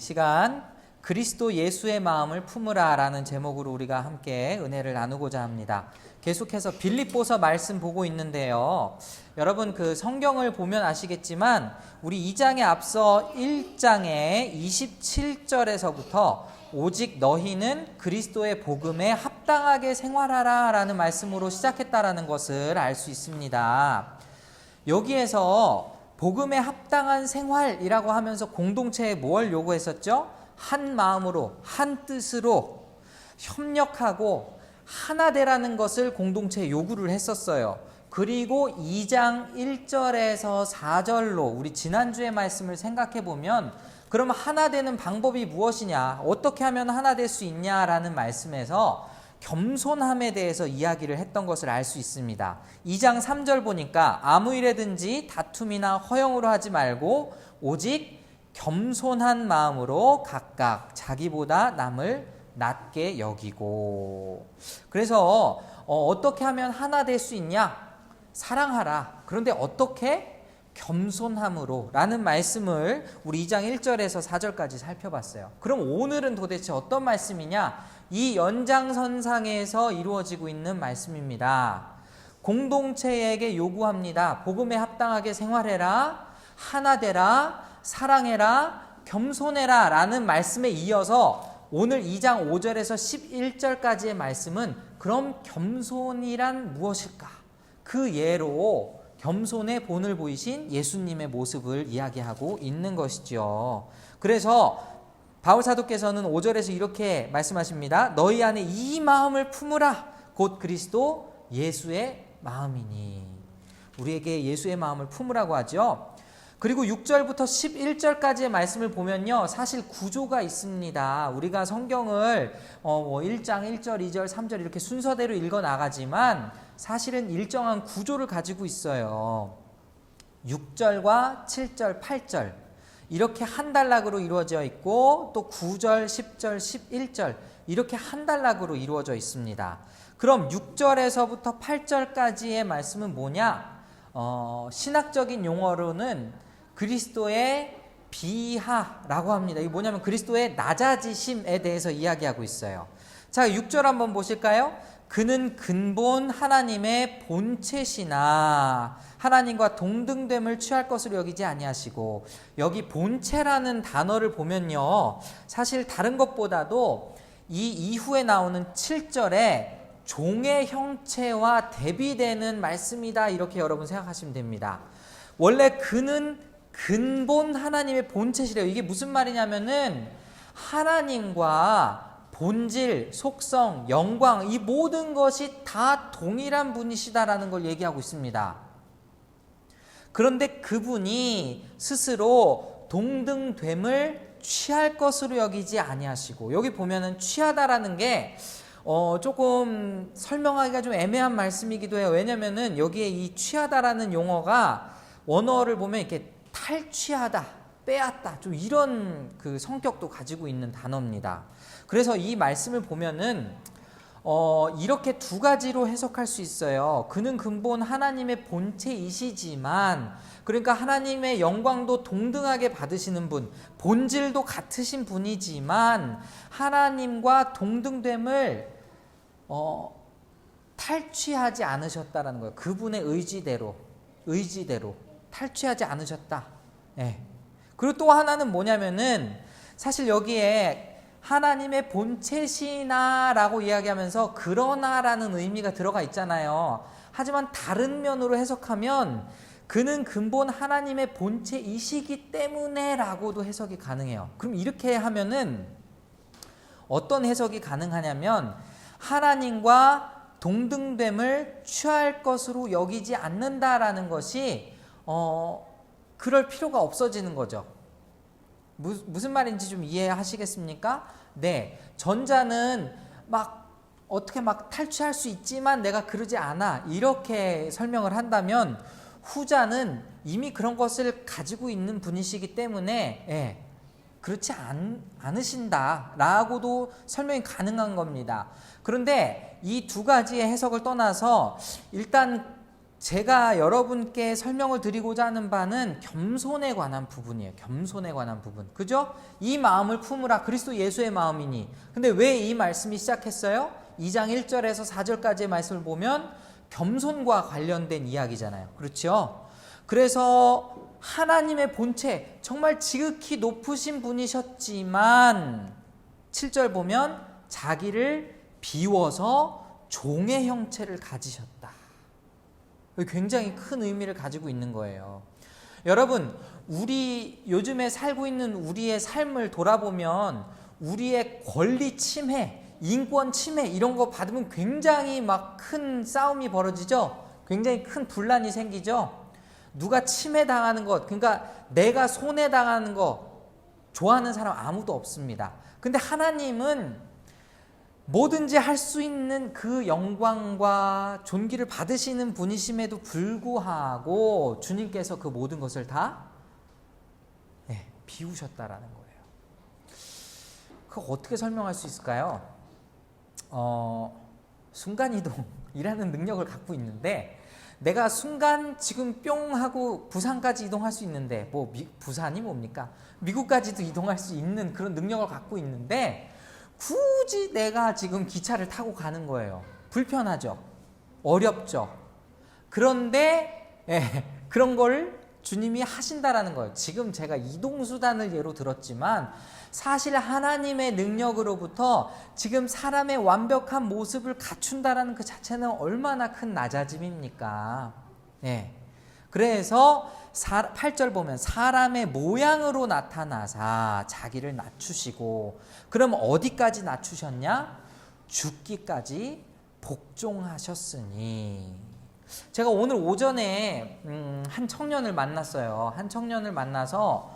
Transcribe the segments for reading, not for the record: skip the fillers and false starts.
시간 그리스도 예수의 마음을 품으라 라는 제목으로 우리가 함께 은혜를 나누고자 합니다. 계속해서 빌립보서 말씀 보고 있는데요. 여러분 그 성경을 보면 아시겠지만 우리 2장에 앞서 1장의 27절에서부터 오직 너희는 그리스도의 복음에 합당하게 생활하라 라는 말씀으로 시작했다라는 것을 알 수 있습니다. 여기에서 복음에 합당한 생활이라고 하면서 공동체에 뭘 요구했었죠? 한 마음으로, 한 뜻으로 협력하고 하나 되라는 것을 공동체에 요구를 했었어요. 그리고 2장 1절에서 4절로 우리 지난주의 말씀을 생각해 보면 그럼 하나 되는 방법이 무엇이냐? 어떻게 하면 하나 될 수 있냐라는 말씀에서 겸손함에 대해서 이야기를 했던 것을 알 수 있습니다. 2장 3절 보니까 아무 일에든지 다툼이나 허영으로 하지 말고 오직 겸손한 마음으로 각각 자기보다 남을 낮게 여기고. 그래서 어떻게 하면 하나 될 수 있냐? 사랑하라. 그런데 어떻게? 겸손함으로 라는 말씀을 우리 2장 1절에서 4절까지 살펴봤어요. 그럼 오늘은 도대체 어떤 말씀이냐? 이 연장선상에서 이루어지고 있는 말씀입니다. 공동체에게 요구합니다. 복음에 합당하게 생활해라, 하나 되라, 사랑해라, 겸손해라 라는 말씀에 이어서 오늘 2장 5절에서 11절까지의 말씀은 그럼 겸손이란 무엇일까? 그 예로 겸손의 본을 보이신 예수님의 모습을 이야기하고 있는 것이죠. 그래서 바울사도께서는 5절에서 이렇게 말씀하십니다. 너희 안에 이 마음을 품으라. 곧 그리스도 예수의 마음이니. 우리에게 예수의 마음을 품으라고 하죠. 그리고 6절부터 11절까지의 말씀을 보면요. 사실 구조가 있습니다. 우리가 성경을 1장 1절, 2절, 3절 이렇게 순서대로 읽어 나가지만 사실은 일정한 구조를 가지고 있어요. 6절과 7절, 8절 이렇게 한 단락으로 이루어져 있고 또 9절, 10절, 11절 이렇게 한 단락으로 이루어져 있습니다. 그럼 6절에서부터 8절까지의 말씀은 뭐냐? 신학적인 용어로는 그리스도의 비하라고 합니다. 이게 뭐냐면 그리스도의 낮아지심에 대해서 이야기하고 있어요. 자, 6절 한번 보실까요? 그는 근본 하나님의 본체시나 하나님과 동등됨을 취할 것으로 여기지 아니하시고, 여기 본체라는 단어를 보면요, 사실 다른 것보다도 이 이후에 나오는 7절에 종의 형체와 대비되는 말씀이다 이렇게 여러분 생각하시면 됩니다. 원래 그는 근본 하나님의 본체시래요. 이게 무슨 말이냐면은 하나님과 본질, 속성, 영광 이 모든 것이 다 동일한 분이시다라는 걸 얘기하고 있습니다. 그런데 그분이 스스로 동등됨을 취할 것으로 여기지 아니하시고, 여기 보면은 취하다라는 게 조금 설명하기가 좀 애매한 말씀이기도 해요. 왜냐면은 여기에 이 취하다라는 용어가 원어를 보면 이렇게 탈취하다, 빼앗다 좀 이런 그 성격도 가지고 있는 단어입니다. 그래서 이 말씀을 보면은 이렇게 두 가지로 해석할 수 있어요. 그는 근본 하나님의 본체이시지만, 그러니까 하나님의 영광도 동등하게 받으시는 분, 본질도 같으신 분이지만 하나님과 동등됨을 탈취하지 않으셨다라는 거예요. 그분의 의지대로 탈취하지 않으셨다. 네. 그리고 또 하나는 뭐냐면은 사실 여기에 하나님의 본체시나라고 이야기하면서 그러나라는 의미가 들어가 있잖아요. 하지만 다른 면으로 해석하면 그는 근본 하나님의 본체이시기 때문에 라고도 해석이 가능해요. 그럼 이렇게 하면은 어떤 해석이 가능하냐면 하나님과 동등됨을 취할 것으로 여기지 않는다라는 것이 그럴 필요가 없어지는 거죠. 무슨 말인지 좀 이해하시겠습니까? 네, 전자는 어떻게 탈취할 수 있지만 내가 그러지 않아 이렇게 설명을 한다면, 후자는 이미 그런 것을 가지고 있는 분이시기 때문에 그렇지 않으신다라고도 설명이 가능한 겁니다. 그런데 이 두 가지의 해석을 떠나서 일단 제가 여러분께 설명을 드리고자 하는 바는 겸손에 관한 부분이에요. 겸손에 관한 부분. 그죠? 이 마음을 품으라. 그리스도 예수의 마음이니. 근데 왜 이 말씀이 시작했어요? 2장 1절에서 4절까지의 말씀을 보면 겸손과 관련된 이야기잖아요. 그렇죠? 그래서 하나님의 본체, 정말 지극히 높으신 분이셨지만 7절 보면 자기를 비워서 종의 형체를 가지셨다. 굉장히 큰 의미를 가지고 있는 거예요. 여러분, 우리 요즘에 살고 있는 우리의 삶을 돌아보면 우리의 권리 침해, 인권 침해 이런 거 받으면 굉장히 막 큰 싸움이 벌어지죠. 굉장히 큰 분란이 생기죠. 누가 침해당하는 것, 그러니까 내가 손해당하는 거 좋아하는 사람 아무도 없습니다. 근데 하나님은 뭐든지 할 수 있는 그 영광과 존귀를 받으시는 분이심에도 불구하고 주님께서 그 모든 것을 다 비우셨다라는 거예요. 그거 어떻게 설명할 수 있을까요? 순간이동이라는 능력을 갖고 있는데 내가 순간 지금 뿅 하고 부산까지 이동할 수 있는데 부산이 뭡니까? 미국까지도 이동할 수 있는 그런 능력을 갖고 있는데 굳이 내가 지금 기차를 타고 가는 거예요. 불편하죠. 어렵죠. 그런데 그런 걸 주님이 하신다라는 거예요. 지금 제가 이동수단을 예로 들었지만 사실 하나님의 능력으로부터 지금 사람의 완벽한 모습을 갖춘다라는 그 자체는 얼마나 큰 낮아짐입니까? 그래서 8절 보면 사람의 모양으로 나타나사 자기를 낮추시고, 그럼 어디까지 낮추셨냐? 죽기까지 복종하셨으니. 제가 오늘 오전에 한 청년을 만났어요. 한 청년을 만나서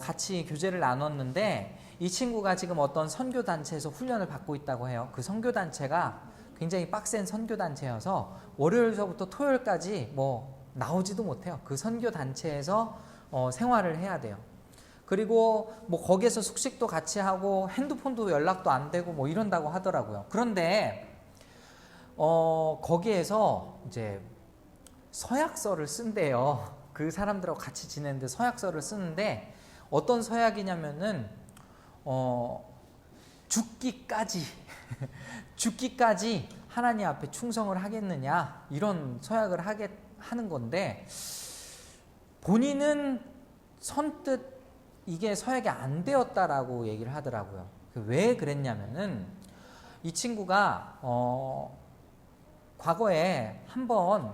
같이 교제를 나눴는데 이 친구가 지금 어떤 선교단체에서 훈련을 받고 있다고 해요. 그 선교단체가 굉장히 빡센 선교단체여서 월요일서부터 토요일까지 나오지도 못해요. 그 선교단체에서 생활을 해야 돼요. 그리고 거기에서 숙식도 같이 하고 핸드폰도 연락도 안 되고 이런다고 하더라고요. 그런데 거기에서 이제 서약서를 쓴대요. 그 사람들하고 같이 지내는데 서약서를 쓰는데 어떤 서약이냐면은 죽기까지 죽기까지 하나님 앞에 충성을 하겠느냐, 이런 서약을 하는 건데 본인은 선뜻 이게 서약이 안 되었다라고 얘기를 하더라고요. 왜 그랬냐면은 이 친구가 과거에 한번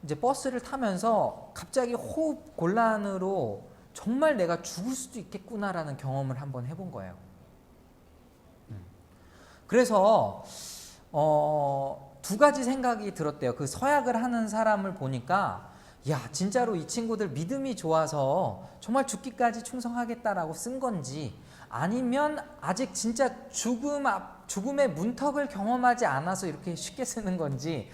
이제 버스를 타면서 갑자기 호흡 곤란으로 정말 내가 죽을 수도 있겠구나라는 경험을 한번 해본 거예요. 그래서 두 가지 생각이 들었대요. 그 서약을 하는 사람을 보니까 진짜로 이 친구들 믿음이 좋아서 정말 죽기까지 충성하겠다라고 쓴 건지, 아니면 아직 진짜 죽음의 문턱을 경험하지 않아서 이렇게 쉽게 쓰는 건지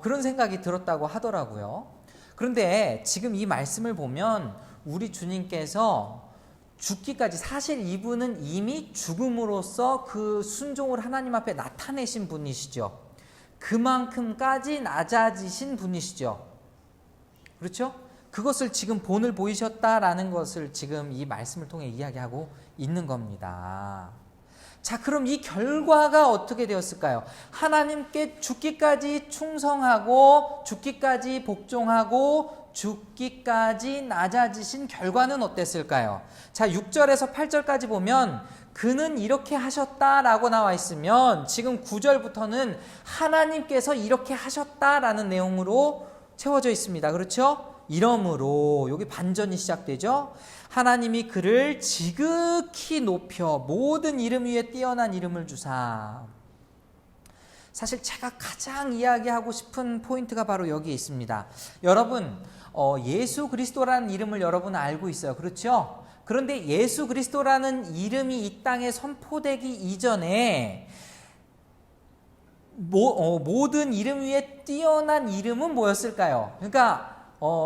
그런 생각이 들었다고 하더라고요. 그런데 지금 이 말씀을 보면 우리 주님께서 죽기까지, 사실 이분은 이미 죽음으로써 그 순종을 하나님 앞에 나타내신 분이시죠. 그만큼까지 낮아지신 분이시죠. 그렇죠? 그것을 지금 본을 보이셨다라는 것을 지금 이 말씀을 통해 이야기하고 있는 겁니다. 자, 그럼 이 결과가 어떻게 되었을까요? 하나님께 죽기까지 충성하고 죽기까지 복종하고 죽기까지 낮아지신 결과는 어땠을까요? 자, 6절에서 8절까지 보면 그는 이렇게 하셨다라고 나와 있으면 지금 9절부터는 하나님께서 이렇게 하셨다라는 내용으로 채워져 있습니다. 그렇죠? 이러므로 여기 반전이 시작되죠. 하나님이 그를 지극히 높여 모든 이름 위에 뛰어난 이름을 주사. 사실 제가 가장 이야기하고 싶은 포인트가 바로 여기에 있습니다. 여러분, 예수 그리스도라는 이름을 여러분 알고 있어요. 그렇죠? 그런데 예수 그리스도라는 이름이 이 땅에 선포되기 이전에 모든 이름 위에 뛰어난 이름은 뭐였을까요? 그러니까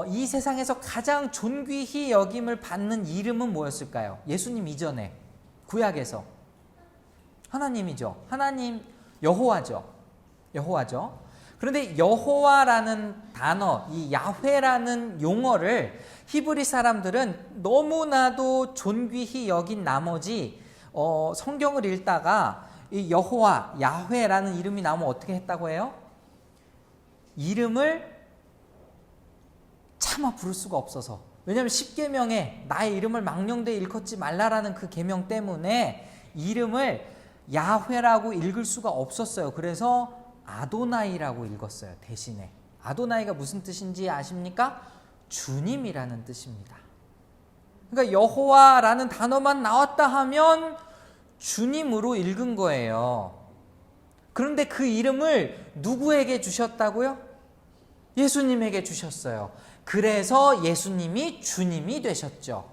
이 세상에서 가장 존귀히 여김을 받는 이름은 뭐였을까요? 예수님 이전에 구약에서 하나님이죠. 하나님 여호와죠. 그런데 여호와라는 단어, 이 야훼라는 용어를 히브리 사람들은 너무나도 존귀히 여긴 나머지 성경을 읽다가 이 여호와, 야훼라는 이름이 나오면 어떻게 했다고 해요? 이름을 차마 부를 수가 없어서. 왜냐하면 10계명에 나의 이름을 망령되이 일컫지 말라라는 그 계명 때문에 이름을 야훼라고 읽을 수가 없었어요. 그래서 아도나이라고 읽었어요. 대신에. 아도나이가 무슨 뜻인지 아십니까? 주님이라는 뜻입니다. 그러니까 여호와라는 단어만 나왔다 하면 주님으로 읽은 거예요. 그런데 그 이름을 누구에게 주셨다고요? 예수님에게 주셨어요. 그래서 예수님이 주님이 되셨죠.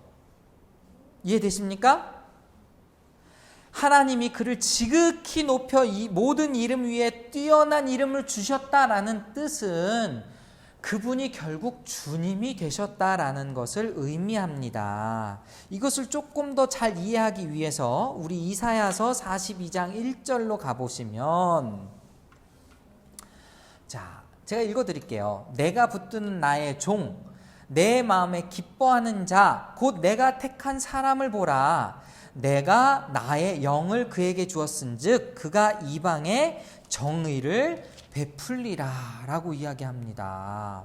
이해되십니까? 하나님이 그를 지극히 높여 이 모든 이름 위에 뛰어난 이름을 주셨다라는 뜻은 그분이 결국 주님이 되셨다라는 것을 의미합니다. 이것을 조금 더 잘 이해하기 위해서 우리 이사야서 42장 1절로 가보시면, 자, 제가 읽어드릴게요. 내가 붙드는 나의 종, 내 마음에 기뻐하는 자, 곧 내가 택한 사람을 보라. 내가 나의 영을 그에게 주었은즉 그가 이방에 정의를 베풀리라 라고 이야기합니다.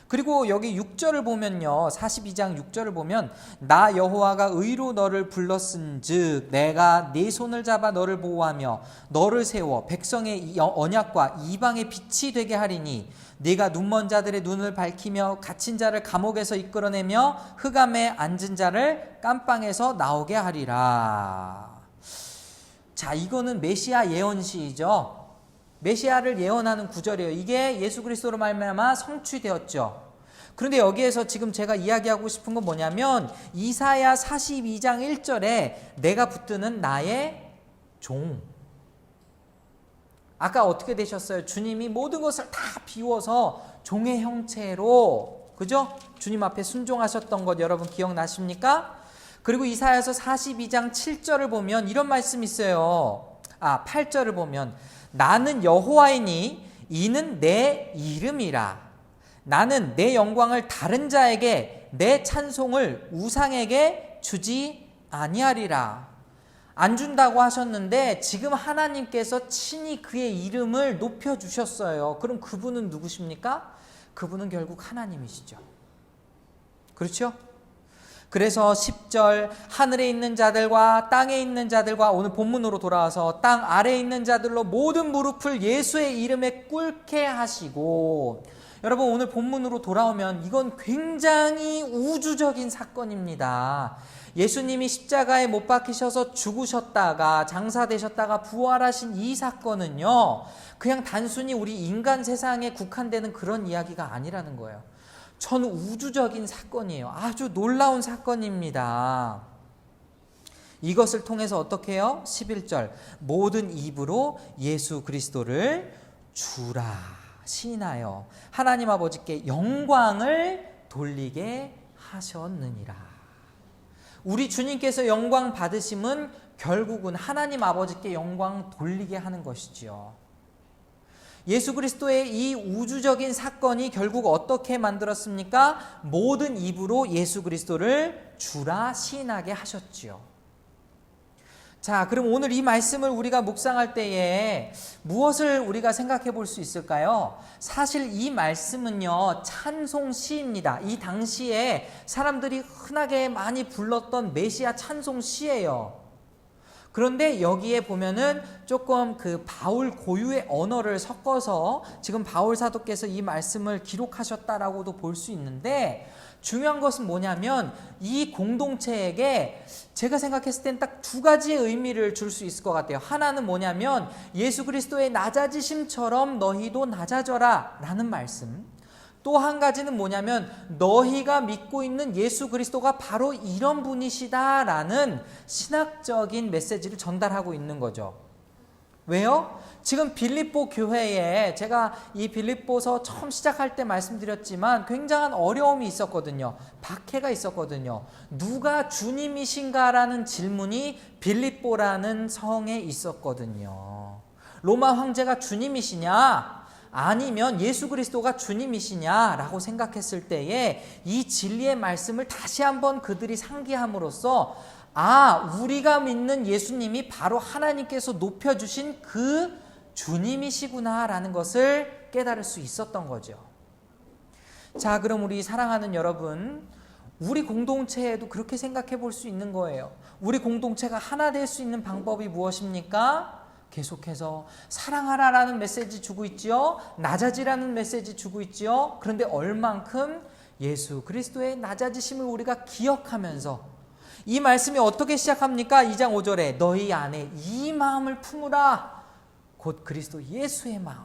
그리고 여기 6절을 보면요, 42장 6절을 보면 나 여호와가 의로 너를 불렀은즉 내가 네 손을 잡아 너를 보호하며 너를 세워 백성의 언약과 이방의 빛이 되게 하리니 네가 눈먼 자들의 눈을 밝히며 갇힌 자를 감옥에서 이끌어내며 흑암에 앉은 자를 깜방에서 나오게 하리라. 자, 이거는 메시아 예언시이죠. 메시아를 예언하는 구절이에요. 이게 예수 그리스도로 말미암아 성취되었죠. 그런데 여기에서 지금 제가 이야기하고 싶은 건 뭐냐면 이사야 42장 1절에 내가 붙드는 나의 종. 아까 어떻게 되셨어요? 주님이 모든 것을 다 비워서 종의 형체로, 그죠? 주님 앞에 순종하셨던 것 여러분 기억나십니까? 그리고 이사야서 42장 7절을 보면 이런 말씀이 있어요. 8절을 보면 나는 여호와이니 이는 내 이름이라. 나는 내 영광을 다른 자에게 내 찬송을 우상에게 주지 아니하리라. 안 준다고 하셨는데 지금 하나님께서 친히 그의 이름을 높여주셨어요. 그럼 그분은 누구십니까? 그분은 결국 하나님이시죠. 그렇죠? 그래서 10절 하늘에 있는 자들과 땅에 있는 자들과, 오늘 본문으로 돌아와서 땅 아래에 있는 자들로 모든 무릎을 예수의 이름에 꿇게 하시고, 여러분 오늘 본문으로 돌아오면 이건 굉장히 우주적인 사건입니다. 예수님이 십자가에 못 박히셔서 죽으셨다가 장사되셨다가 부활하신 이 사건은요, 그냥 단순히 우리 인간 세상에 국한되는 그런 이야기가 아니라는 거예요. 전 우주적인 사건이에요. 아주 놀라운 사건입니다. 이것을 통해서 어떻게 해요? 11절 모든 입으로 예수 그리스도를 주라 시인하여 하나님 아버지께 영광을 돌리게 하셨느니라. 우리 주님께서 영광 받으심은 결국은 하나님 아버지께 영광 돌리게 하는 것이지요. 예수 그리스도의 이 우주적인 사건이 결국 어떻게 만들었습니까? 모든 입으로 예수 그리스도를 주라 시인하게 하셨지요. 자, 그럼 오늘 이 말씀을 우리가 묵상할 때에 무엇을 우리가 생각해 볼 수 있을까요? 사실 이 말씀은요, 찬송시입니다. 이 당시에 사람들이 흔하게 많이 불렀던 메시아 찬송시예요. 그런데 여기에 보면은 조금 그 바울 고유의 언어를 섞어서 지금 바울 사도께서 이 말씀을 기록하셨다라고도 볼 수 있는데, 중요한 것은 뭐냐면 이 공동체에게 제가 생각했을 땐 딱 두 가지의 의미를 줄 수 있을 것 같아요. 하나는 뭐냐면 예수 그리스도의 낮아지심처럼 너희도 낮아져라 라는 말씀. 또 한 가지는 뭐냐면 너희가 믿고 있는 예수 그리스도가 바로 이런 분이시다라는 신학적인 메시지를 전달하고 있는 거죠. 왜요? 지금 빌립보 교회에 제가 이 빌립보서 처음 시작할 때 말씀드렸지만 굉장한 어려움이 있었거든요. 박해가 있었거든요. 누가 주님이신가라는 질문이 빌립보라는 성에 있었거든요. 로마 황제가 주님이시냐? 아니면 예수 그리스도가 주님이시냐라고 생각했을 때에 이 진리의 말씀을 다시 한번 그들이 상기함으로써 우리가 믿는 예수님이 바로 하나님께서 높여주신 그 주님이시구나라는 것을 깨달을 수 있었던 거죠. 자, 그럼 우리 사랑하는 여러분, 우리 공동체에도 그렇게 생각해 볼 수 있는 거예요. 우리 공동체가 하나 될 수 있는 방법이 무엇입니까? 계속해서 사랑하라라는 메시지 주고 있지요. 낮아지라는 메시지 주고 있지요. 그런데 얼만큼 예수 그리스도의 낮아지심을 우리가 기억하면서 이 말씀이 어떻게 시작합니까? 2장 5절에 너희 안에 이 마음을 품으라. 곧 그리스도 예수의 마음.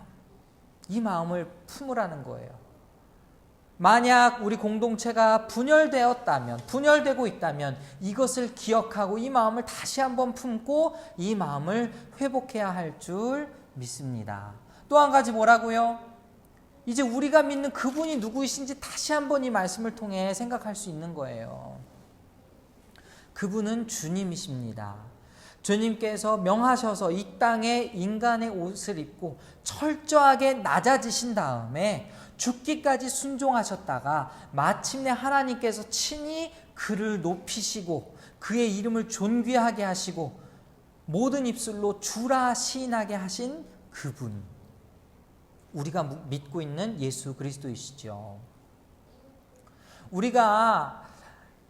이 마음을 품으라는 거예요. 만약 우리 공동체가 분열되고 있다면 이것을 기억하고 이 마음을 다시 한번 품고 이 마음을 회복해야 할 줄 믿습니다. 또 한 가지 뭐라고요? 이제 우리가 믿는 그분이 누구이신지 다시 한번 이 말씀을 통해 생각할 수 있는 거예요. 그분은 주님이십니다. 주님께서 명하셔서 이 땅에 인간의 옷을 입고 철저하게 낮아지신 다음에 죽기까지 순종하셨다가 마침내 하나님께서 친히 그를 높이시고 그의 이름을 존귀하게 하시고 모든 입술로 주라 시인하게 하신 그분, 우리가 믿고 있는 예수 그리스도이시죠. 우리가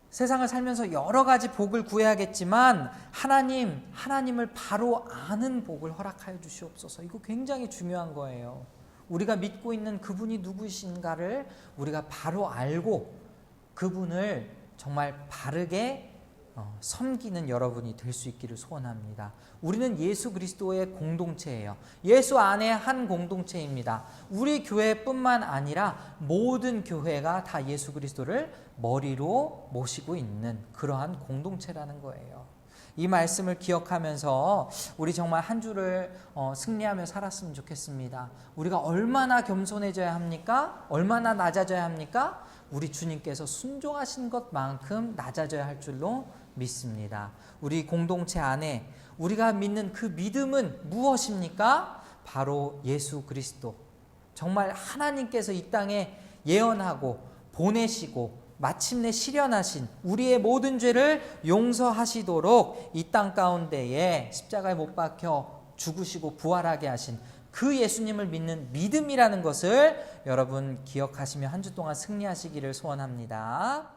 세상을 살면서 여러 가지 복을 구해야겠지만 하나님을 바로 아는 복을 허락하여 주시옵소서. 이거 굉장히 중요한 거예요. 우리가 믿고 있는 그분이 누구신가를 우리가 바로 알고 그분을 정말 바르게 섬기는 여러분이 될 수 있기를 소원합니다. 우리는 예수 그리스도의 공동체예요. 예수 안에 한 공동체입니다. 우리 교회뿐만 아니라 모든 교회가 다 예수 그리스도를 머리로 모시고 있는 그러한 공동체라는 거예요. 이 말씀을 기억하면서 우리 정말 한 주를 승리하며 살았으면 좋겠습니다. 우리가 얼마나 겸손해져야 합니까? 얼마나 낮아져야 합니까? 우리 주님께서 순종하신 것만큼 낮아져야 할 줄로 믿습니다. 우리 공동체 안에 우리가 믿는 그 믿음은 무엇입니까? 바로 예수 그리스도. 정말 하나님께서 이 땅에 예언하고 보내시고 마침내 실현하신 우리의 모든 죄를 용서하시도록 이 땅 가운데에 십자가에 못 박혀 죽으시고 부활하게 하신 그 예수님을 믿는 믿음이라는 것을 여러분 기억하시며 한 주 동안 승리하시기를 소원합니다.